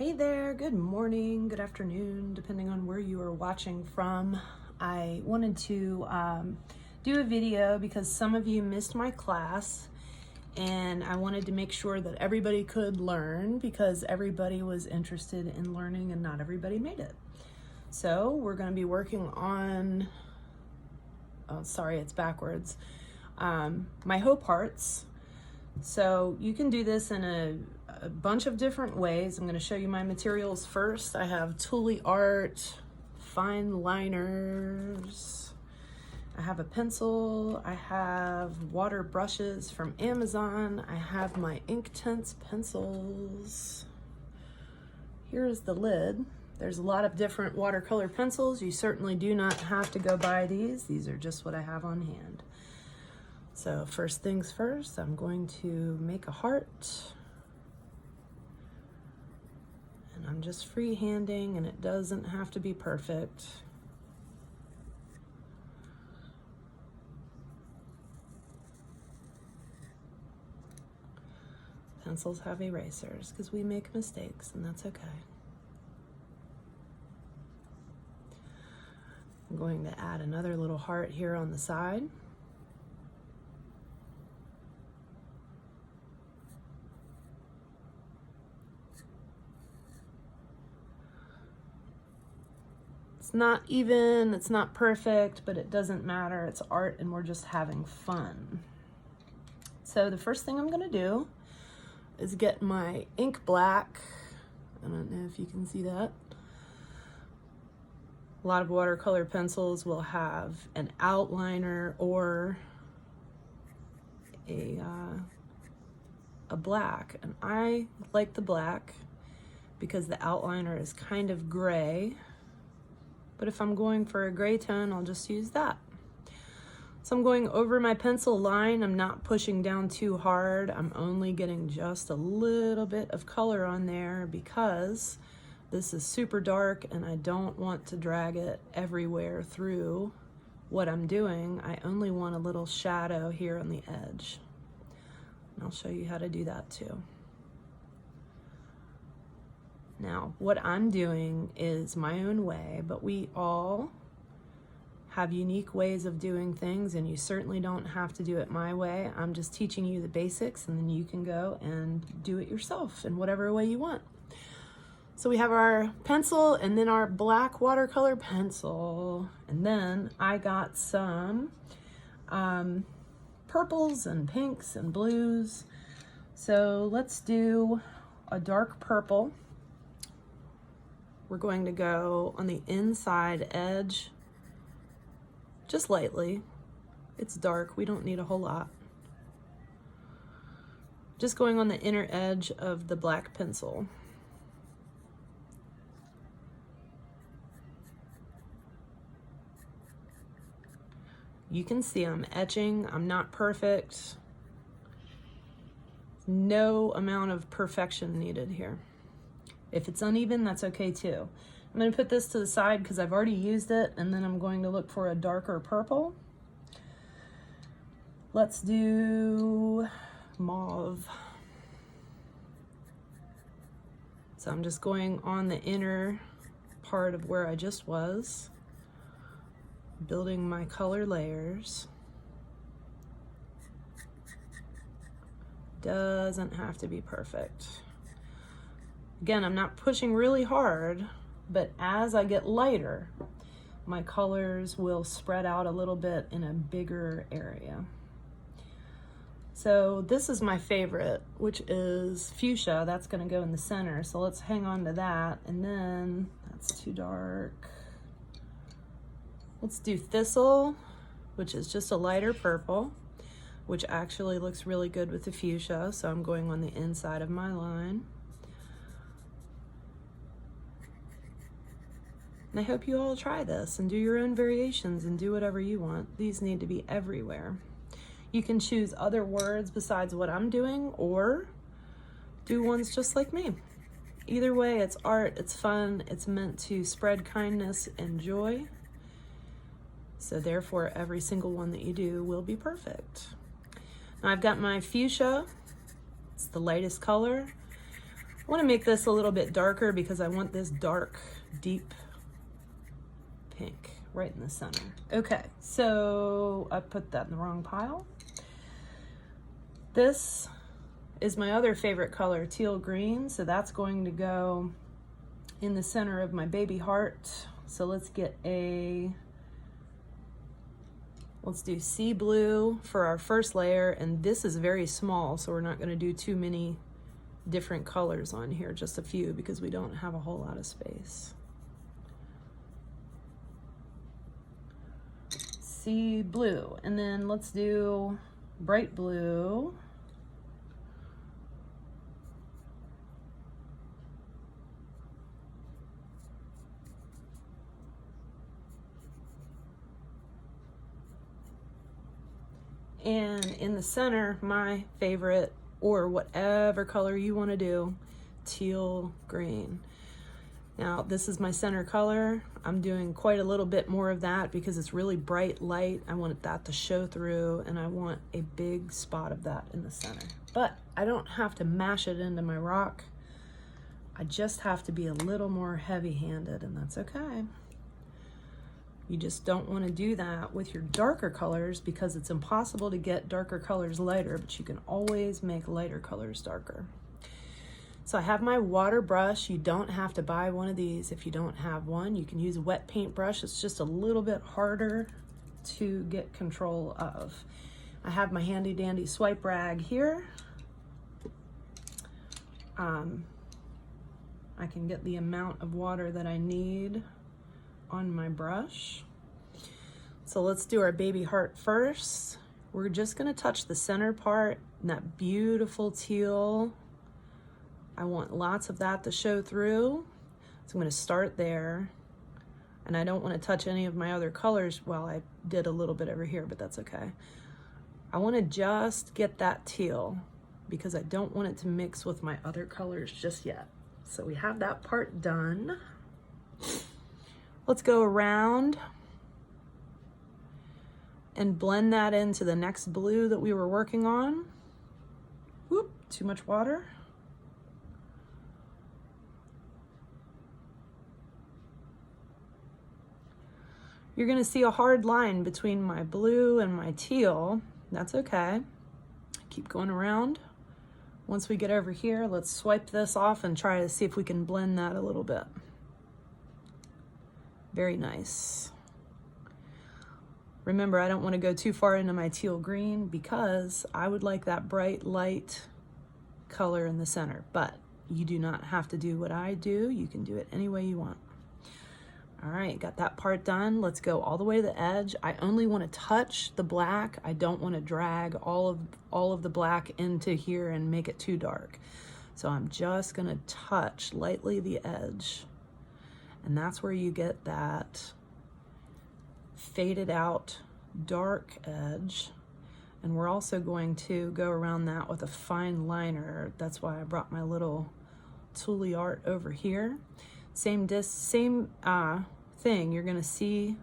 Hey there, good morning, good afternoon, depending on where you are watching from. I wanted to do a video because some of you missed my class and I wanted to make sure that everybody could learn because everybody was interested in learning and not everybody made it. So we're going to be working on, oh sorry, it's backwards, my hope hearts. So you can do this in a bunch of different ways. I'm going to show you my materials first. I have Tule Art, fine liners, I have a pencil, I have water brushes from Amazon, I have my Inktense pencils. Here's the lid. There's a lot of different watercolor pencils. You certainly do not have to go buy these. These are just what I have on hand. So first things first, I'm going to make a heart. And I'm just freehanding, and it doesn't have to be perfect. Pencils have erasers because we make mistakes, and that's okay. I'm going to add another little heart here on the side. It's not even, it's not perfect, but it doesn't matter. It's art and we're just having fun. So the first thing I'm gonna do is get my ink black. I don't know if you can see that. A lot of watercolor pencils will have an outliner or a black, and I like the black because the outliner is kind of gray. But if I'm going for a gray tone, I'll just use that. So I'm going over my pencil line. I'm not pushing down too hard. I'm only getting just a little bit of color on there because this is super dark and I don't want to drag it everywhere through what I'm doing. I only want a little shadow here on the edge. And I'll show you how to do that too. Now, what I'm doing is my own way, but we all have unique ways of doing things, and you certainly don't have to do it my way. I'm just teaching you the basics, and then you can go and do it yourself in whatever way you want. So we have our pencil and then our black watercolor pencil, and then I got some purples and pinks and blues. So let's do a dark purple. We're going to go on the inside edge, just lightly. It's dark, we don't need a whole lot. Just going on the inner edge of the black pencil. You can see I'm etching, I'm not perfect. No amount of perfection needed here. If it's uneven, that's okay too. I'm going to put this to the side because I've already used it, and then I'm going to look for a darker purple. Let's do mauve. So I'm just going on the inner part of where I just was, building my color layers. Doesn't have to be perfect. Again, I'm not pushing really hard, but as I get lighter, my colors will spread out a little bit in a bigger area. So this is my favorite, which is fuchsia. That's gonna go in the center. So let's hang on to that. And then that's too dark. Let's do thistle, which is just a lighter purple, which actually looks really good with the fuchsia. So I'm going on the inside of my line. And I hope you all try this and do your own variations and do whatever you want. These need to be everywhere. You can choose other words besides what I'm doing or do ones just like me. Either way, it's art, it's fun, it's meant to spread kindness and joy. So therefore, every single one that you do will be perfect. Now I've got my fuchsia. It's the lightest color. want to make this a little bit darker because I want this dark, deep pink right in the center. Okay, so I put that in the wrong pile. This is my other favorite color, teal green, so that's going to go in the center of my baby heart. So let's do sea blue for our first layer, and this is very small, so we're not going to do too many different colors on here, just a few, because we don't have a whole lot of space. Sea blue, and then let's do bright blue. And in the center, my favorite, or whatever color you want to do, teal green. Now, this is my center color. I'm doing quite a little bit more of that because it's really bright light. I want that to show through, and I want a big spot of that in the center. But I don't have to mash it into my rock. I just have to be a little more heavy-handed, and that's okay. You just don't want to do that with your darker colors because it's impossible to get darker colors lighter, but you can always make lighter colors darker. So I have my water brush. You don't have to buy one of these if you don't have one. You can use a wet paint brush. It's just a little bit harder to get control of. I have my handy dandy swipe rag here. I can get the amount of water that I need on my brush. So let's do our baby heart first. We're just gonna touch the center part and that beautiful teal. I want lots of that to show through. So I'm gonna start there. And I don't wanna touch any of my other colors. Well, I did a little bit over here, but that's okay. I wanna just get that teal because I don't want it to mix with my other colors just yet. So we have that part done. Let's go around and blend that into the next blue that we were working on. Whoop, too much water. You're gonna see a hard line between my blue and my teal. That's okay. Keep going around. Once we get over here, let's swipe this off and try to see if we can blend that a little bit. Very nice. Remember, I don't want to go too far into my teal green because I would like that bright light color in the center, but you do not have to do what I do. You can do it any way you want. All right, got that part done. Let's go all the way to the edge. I only want to touch the black. I don't want to drag all of the black into here and make it too dark. So I'm just gonna touch lightly the edge. And that's where you get that faded out dark edge. And we're also going to go around that with a fine liner. That's why I brought my little Tooly art over here. Same thing, you're gonna see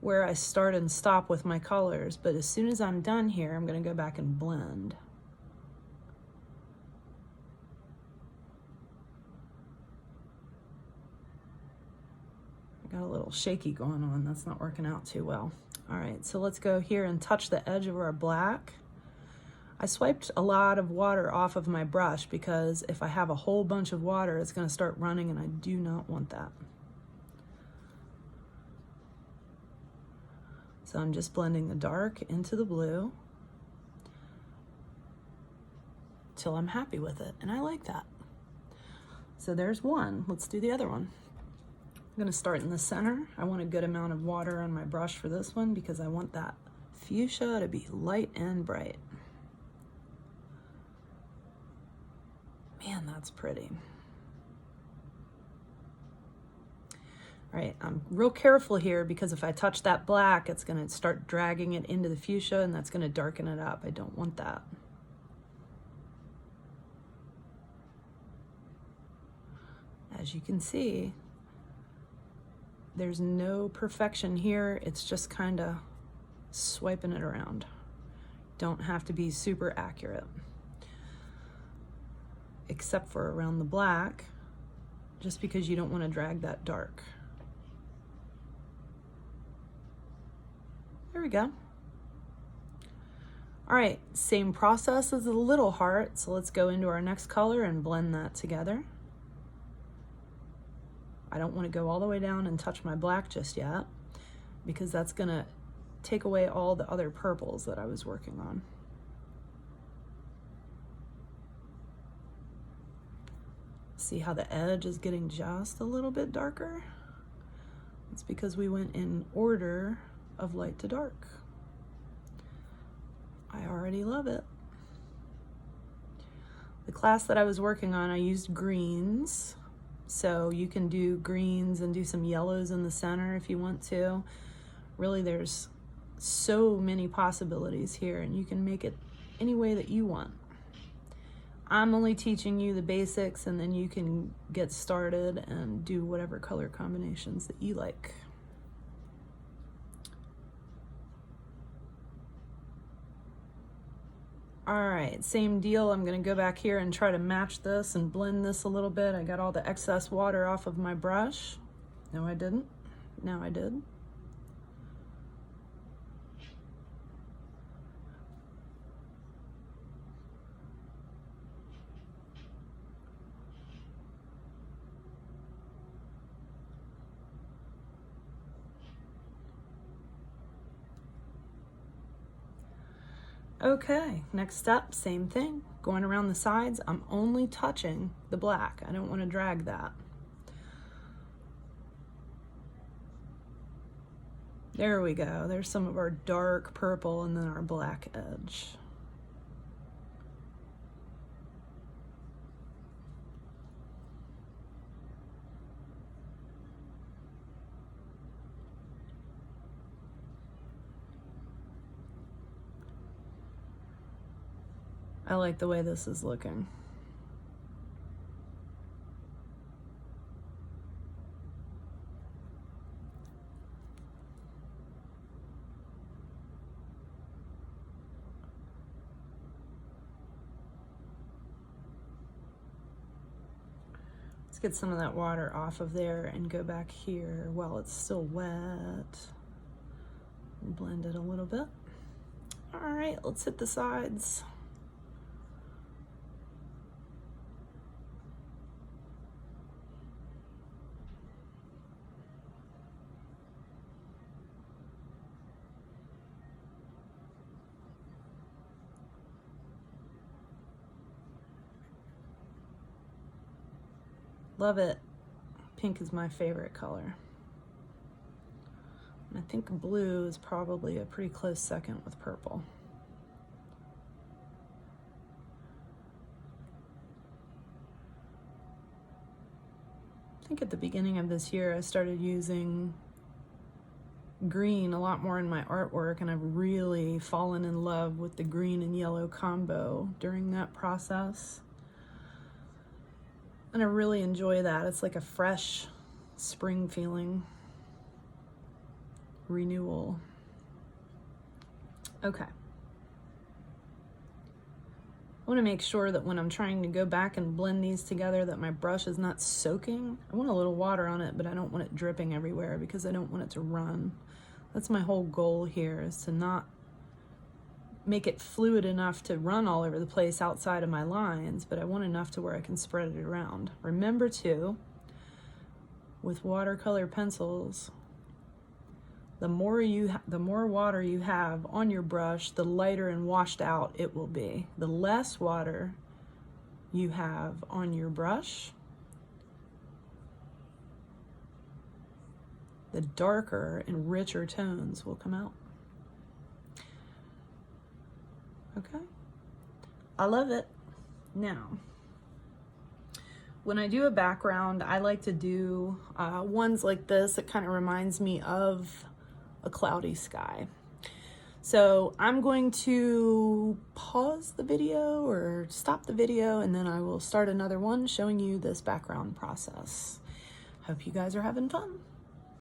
where I start and stop with my colors, but as soon as I'm done here, I'm gonna go back and blend. I got a little shaky going on, that's not working out too well. All right, so let's go here and touch the edge of our black. I swiped a lot of water off of my brush because if I have a whole bunch of water, it's gonna start running and I do not want that. So I'm just blending the dark into the blue till I'm happy with it, and I like that. So there's one, let's do the other one. I'm gonna start in the center. I want a good amount of water on my brush for this one because I want that fuchsia to be light and bright. Man, that's pretty. All right, I'm real careful here because if I touch that black, it's gonna start dragging it into the fuchsia and that's gonna darken it up. I don't want that. As you can see, there's no perfection here. It's just kinda swiping it around. Don't have to be super accurate. except for around the black, just because you don't want to drag that dark. There we go. All right, same process as the little heart, so let's go into our next color and blend that together. I don't want to go all the way down and touch my black just yet, because that's gonna take away all the other purples that I was working on. See how the edge is getting just a little bit darker? It's because we went in order of light to dark. I already love it. The class that I was working on, I used greens. So you can do greens and do some yellows in the center if you want to. Really, there's so many possibilities here, and you can make it any way that you want. I'm only teaching you the basics, and then you can get started and do whatever color combinations that you like. All right, same deal. I'm gonna go back here and try to match this and blend this a little bit. I got all the excess water off of my brush. No, I didn't. Now I did. Okay, next step, same thing. Going around the sides, I'm only touching the black. I don't want to drag that. There we go. There's some of our dark purple and then our black edge. I like the way this is looking. Let's get some of that water off of there and go back here while it's still wet. Blend it a little bit. All right, let's hit the sides. Love it. Pink is my favorite color. And I think blue is probably a pretty close second with purple. I think at the beginning of this year, I started using green a lot more in my artwork, and I've really fallen in love with the green and yellow combo during that process. And I really enjoy that. It's like a fresh spring feeling. Renewal. Okay. I want to make sure that when I'm trying to go back and blend these together that my brush is not soaking. I want a little water on it, but I don't want it dripping everywhere because I don't want it to run. That's my whole goal here, is to not make it fluid enough to run all over the place outside of my lines, but I want enough to where I can spread it around. Remember too, with watercolor pencils, the more water you have on your brush, the lighter and washed out it will be. The less water you have on your brush, the darker and richer tones will come out. Okay, I love it. Now, when I do a background, I like to do ones like this. It kind of reminds me of a cloudy sky. So I'm going to pause the video or stop the video, and then I will start another one showing you this background process. Hope you guys are having fun.